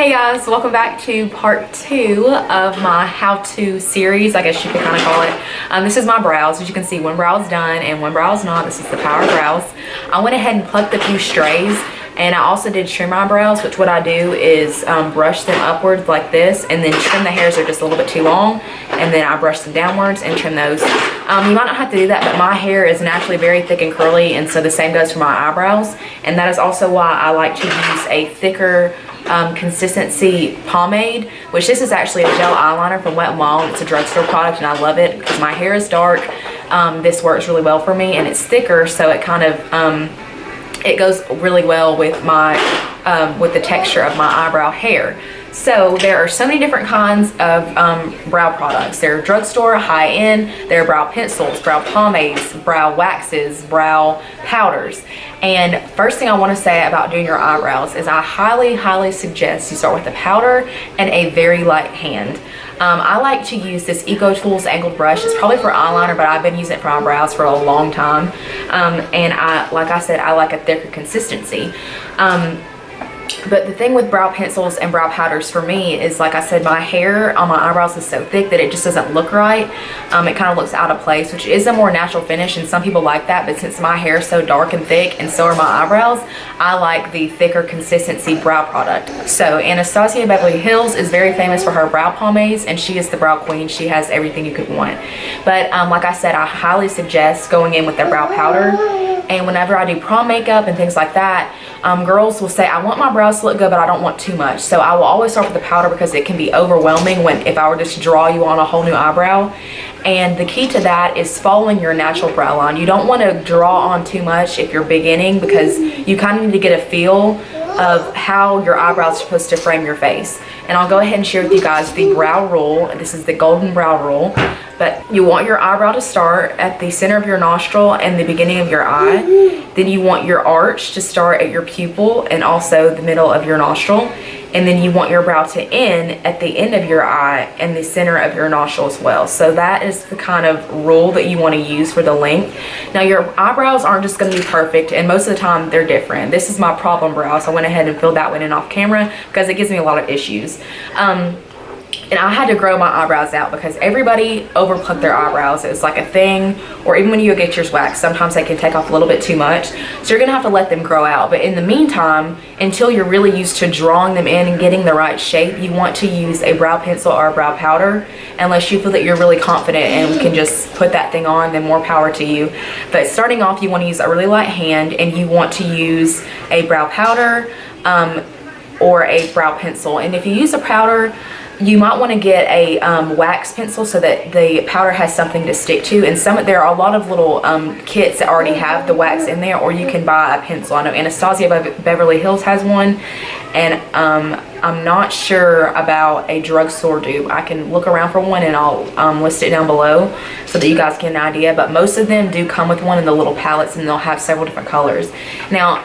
Hey guys, welcome back to part 2 of my how-to series, I guess you could kind of call it. This is my brows. As you can see, one brow is done and one brow is not. This is the power brows. I went ahead and plucked a few strays, and I also did trim my brows, which what I do is brush them upwards like this and then trim the hairs that are just a little bit too long, and then I brush them downwards and trim those. You might not have to do that, but my hair is naturally very thick and curly, and so the same goes for my eyebrows, and that is also why I like to use a thicker consistency pomade, which this is actually a gel eyeliner from Wet n Wild. It's a drugstore product and I love it because my hair is dark. This works really well for me, and it's thicker, so it kind of it goes really well with my with the texture of my eyebrow hair. So there are so many different kinds of brow products. There are drugstore, high-end, there are brow pencils, brow pomades, brow waxes, brow powders. And first thing I want to say about doing your eyebrows is I highly suggest you start with a powder and a very light hand. I like to use this Ecotools angled brush. It's probably for eyeliner, but I've been using it for eyebrows for a long time. And like I said, I like a thicker consistency. But the thing with brow pencils and brow powders for me is, like I said, my hair on my eyebrows is so thick that it just doesn't look right. It kind of looks out of place, which is a more natural finish, and some people like that, but since my hair is so dark and thick and so are my eyebrows, I like the thicker consistency brow product. So Anastasia Beverly Hills is very famous for her brow pomades, and she is the brow queen. She has everything you could want. But like I said, I highly suggest going in with their brow powder. And whenever I do prom makeup and things like that, girls will say, I want my brows to look good, but I don't want too much. So I will always start with the powder because it can be overwhelming if I were just to draw you on a whole new eyebrow. And the key to that is following your natural brow line. You don't want to draw on too much if you're beginning, because you kind of need to get a feel of how your eyebrows are supposed to frame your face. And I'll go ahead and share with you guys the brow rule. This is the golden brow rule. But you want your eyebrow to start at the center of your nostril and the beginning of your eye. Then you want your arch to start at your pupil and also the middle of your nostril. And then you want your brow to end at the end of your eye and the center of your nostril as well. So that is the kind of rule that you want to use for the length. Now your eyebrows aren't just going to be perfect, and most of the time they're different. This is my problem brow, so I went ahead and filled that one in off camera because it gives me a lot of issues. And I had to grow my eyebrows out because everybody overplucked their eyebrows. It's like a thing. Or even when you get yours waxed, sometimes they can take off a little bit too much. So you're going to have to let them grow out. But in the meantime, until you're really used to drawing them in and getting the right shape, you want to use a brow pencil or a brow powder. Unless you feel that you're really confident and can just put that thing on, then more power to you. But starting off, you want to use a really light hand, and you want to use a brow powder or a brow pencil. And if you use a powder, you might want to get a wax pencil so that the powder has something to stick to. And there are a lot of little kits that already have the wax in there, or you can buy a pencil. I know Anastasia Beverly Hills has one, and I'm not sure about a drugstore dupe. I can look around for one, and I'll list it down below so that you guys get an idea. But most of them do come with one in the little palettes, and they'll have several different colors. Now,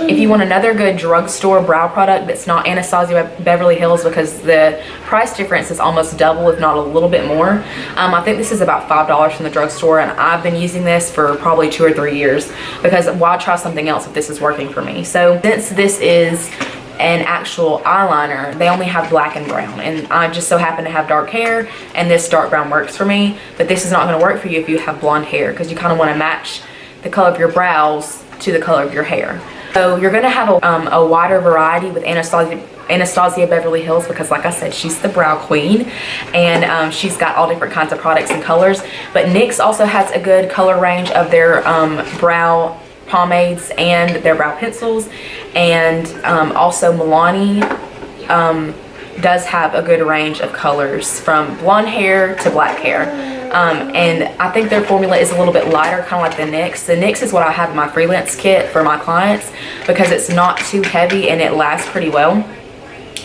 if you want another good drugstore brow product that's not Anastasia Beverly Hills, because the price difference is almost double, if not a little bit more. I think this is about $5 from the drugstore, and I've been using this for probably 2 or 3 years because why try something else if this is working for me? So since this is an actual eyeliner, they only have black and brown, and I just so happen to have dark hair, and this dark brown works for me. But this is not going to work for you if you have blonde hair, because you kind of want to match the color of your brows to the color of your hair. So you're going to have a wider variety with Anastasia Beverly Hills, because like I said, she's the brow queen, and she's got all different kinds of products and colors. But NYX also has a good color range of their brow pomades and their brow pencils, and also Milani does have a good range of colors from blonde hair to black hair. And I think their formula is a little bit lighter, kind of like the NYX. The NYX is what I have in my freelance kit for my clients because it's not too heavy and it lasts pretty well.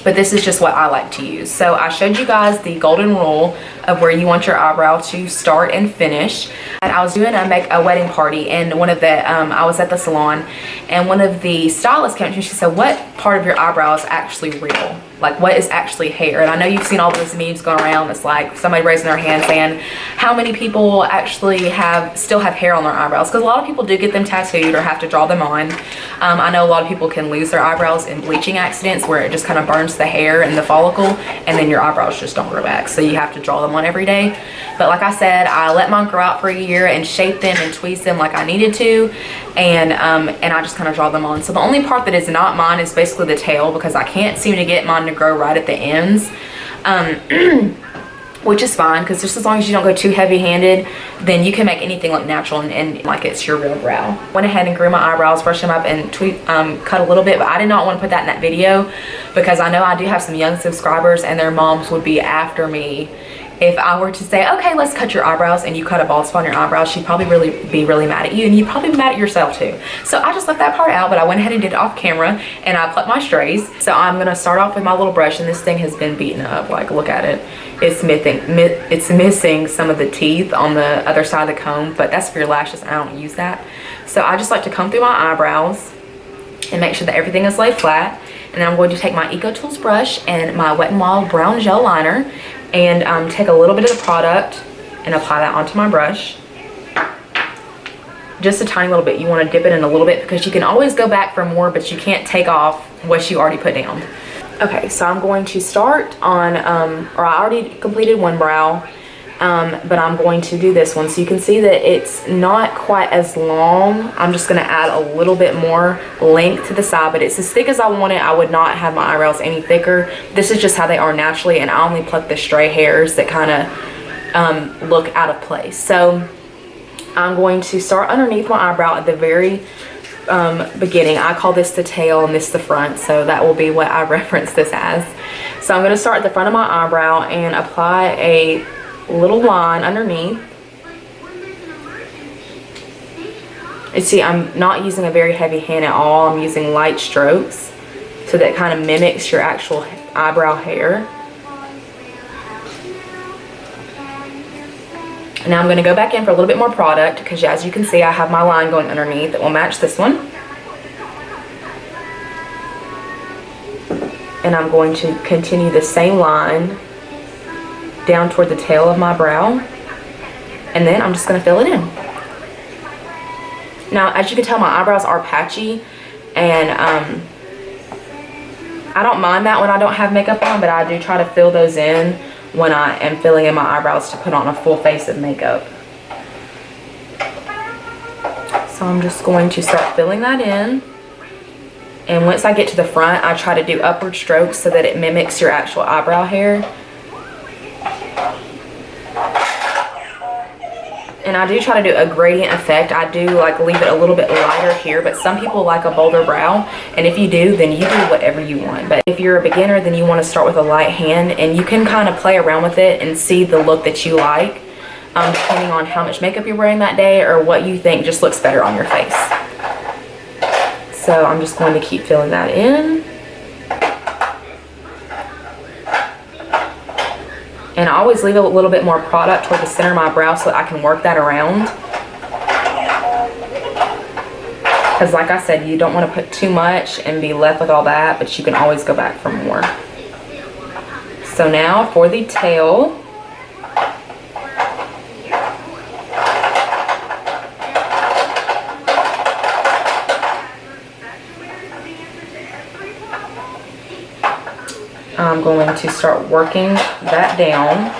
But this is just what I like to use. So I showed you guys the golden rule of where you want your eyebrow to start and finish. And I was doing a wedding party, and one of the I was at the salon, and one of the stylists came to me. She said, "What part of your eyebrow is actually real? like what is actually hair. And I know you've seen all those memes going around. It's like somebody raising their hand saying how many people actually still have hair on their eyebrows, because a lot of people do get them tattooed or have to draw them on. I know a lot of people can lose their eyebrows in bleaching accidents where it just kind of burns the hair and the follicle, and then your eyebrows just don't grow back, so you have to draw them on every day. But like I said, I let mine grow out for a year and shape them and tweeze them like I needed to, and I just kind of draw them on. So the only part that is not mine is basically the tail, because I can't seem to get mine to grow right at the ends, which is fine, because just as long as you don't go too heavy-handed, then you can make anything look natural and like it's your real brow. Went ahead and grew my eyebrows, brushed them up, and cut a little bit, but I did not want to put that in that video because I know I do have some young subscribers and their moms would be after me if I were to say, okay, let's cut your eyebrows, and you cut a bald spot on your eyebrows. She'd probably be really mad at you, and you'd probably be mad at yourself too. So I just left that part out, but I went ahead and did it off camera, and I plucked my strays. So I'm gonna start off with my little brush, and this thing has been beaten up. Like, look at it. It's missing some of the teeth on the other side of the comb, but that's for your lashes, and I don't use that. So I just like to comb through my eyebrows and make sure that everything is laid flat. And then I'm going to take my Ecotools brush and my Wet n Wild brown gel liner and take a little bit of the product and apply that onto my brush. Just a tiny little bit. You want to dip it in a little bit because you can always go back for more, but you can't take off what you already put down. Okay, so I'm going to start on, or I already completed one brow, but I'm going to do this one. So you can see that it's not quite as long. I'm just going to add a little bit more length to the side, but it's as thick as I want it. I would not have my eyebrows any thicker. This is just how they are naturally, and I only pluck the stray hairs that kind of look out of place. So I'm going to start underneath my eyebrow at the very beginning. I call this the tail and this the front, so that will be what I reference this as. So I'm going to start at the front of my eyebrow and apply a little line underneath. And see, I'm not using a very heavy hand at all. I'm using light strokes, so that kind of mimics your actual eyebrow hair. And now I'm going to go back in for a little bit more product, because as you can see, I have my line going underneath that will match this one. And I'm going to continue the same line down toward the tail of my brow, and then I'm just going to fill it in. Now, as you can tell, my eyebrows are patchy, and I don't mind that when I don't have makeup on, but I do try to fill those in when I am filling in my eyebrows to put on a full face of makeup. So I'm just going to start filling that in, and once I get to the front, I try to do upward strokes so that it mimics your actual eyebrow hair. And I do try to do a gradient effect. I do like leave it a little bit lighter here, but some people like a bolder brow, and if you do, then you do whatever you want. But if you're a beginner, then you want to start with a light hand, and you can kind of play around with it and see the look that you like, depending on how much makeup you're wearing that day or what you think just looks better on your face. So I'm just going to keep filling that in. And I always leave a little bit more product toward the center of my brow so that I can work that around. Because like I said, you don't want to put too much and be left with all that, but you can always go back for more. So now for the tail. I'm going to start working that down.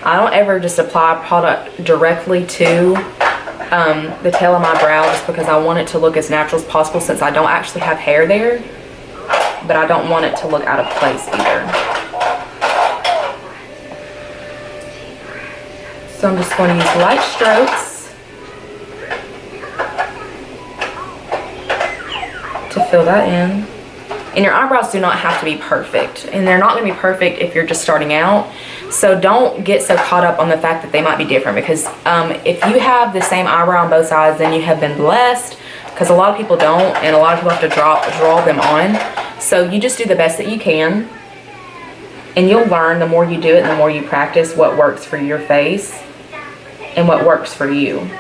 I don't ever just apply product directly to the tail of my brow, just because I want it to look as natural as possible, since I don't actually have hair there, but I don't want it to look out of place either. So I'm just going to use light strokes to fill that in. And your eyebrows do not have to be perfect, and they're not going to be perfect if you're just starting out. So don't get so caught up on the fact that they might be different, because if you have the same eyebrow on both sides, then you have been blessed, because a lot of people don't, and a lot of people have to draw them on. So you just do the best that you can, and you'll learn the more you do it and the more you practice what works for your face and what works for you.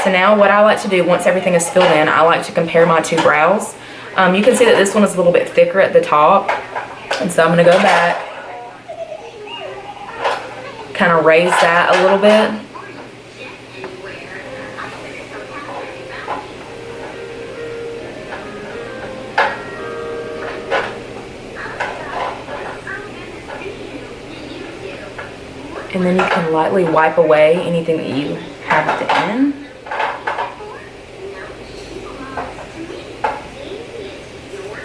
So now what I like to do once everything is filled in, I like to compare my two brows. You can see that this one is a little bit thicker at the top. And so I'm gonna go back, kind of raise that a little bit. And then you can lightly wipe away anything that you have at the end.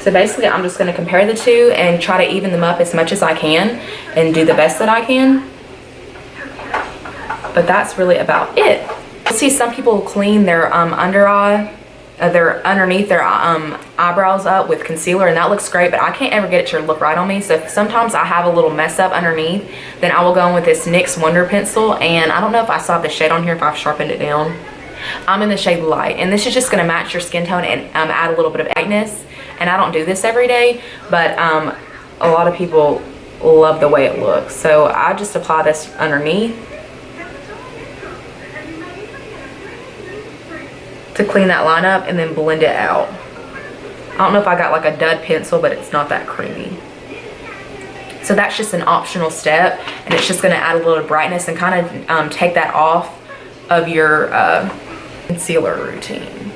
So basically I'm just going to compare the two and try to even them up as much as I can and do the best that I can. But that's really about it. You'll see some people clean their underneath their eyebrows up with concealer, and that looks great, but I can't ever get it to look right on me. So if sometimes I have a little mess up underneath, then I will go in with this NYX Wonder Pencil, and I don't know if I still have the shade on here, if I've sharpened it down. I'm in the shade Light, and this is just going to match your skin tone and add a little bit of brightness. And I don't do this every day, but a lot of people love the way it looks. So I just apply this underneath to clean that line up and then blend it out. I don't know if I got like a dud pencil, but it's not that creamy. So that's just an optional step, and it's just going to add a little brightness and kind of take that off of your concealer routine.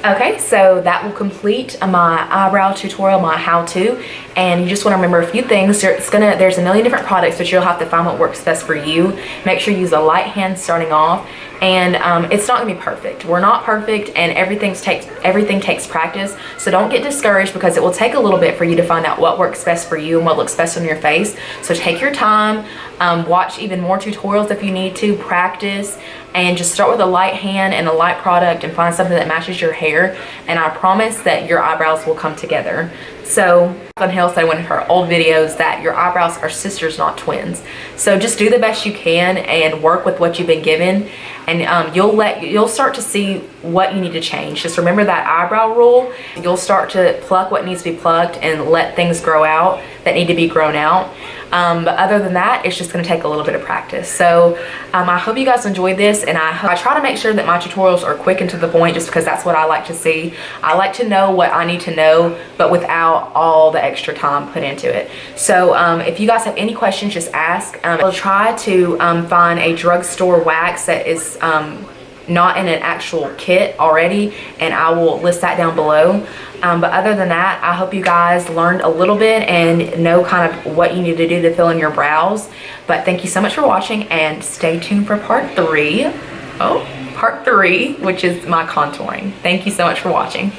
Okay, so that will complete my eyebrow tutorial, my how-to, and you just want to remember a few things. There's a million different products, but you'll have to find what works best for you. Make sure you use a light hand starting off, and it's not gonna be perfect. We're not perfect, and everything takes practice. So don't get discouraged, because it will take a little bit for you to find out what works best for you and what looks best on your face. So take your time, watch even more tutorials if you need to, practice, and just start with a light hand and a light product and find something that matches your hair, and I promise that your eyebrows will come together. So Von Hill said in one of her old videos that your eyebrows are sisters, not twins. So just do the best you can and work with what you've been given, and you'll start to see what you need to change. Just remember that eyebrow rule. You'll start to pluck what needs to be plucked and let things grow out that need to be grown out. But other than that, it's just going to take a little bit of practice. So I hope you guys enjoyed this, and I try to make sure that my tutorials are quick and to the point, just because that's what I like to see. I like to know what I need to know, but without all the extra time put into it. So if you guys have any questions, just ask. I'll try to find a drugstore wax that is not in an actual kit already, and I will list that down below. But other than that, I hope you guys learned a little bit and know kind of what you need to do to fill in your brows. But thank you so much for watching, and stay tuned for part 3, which is my contouring. Thank you so much for watching.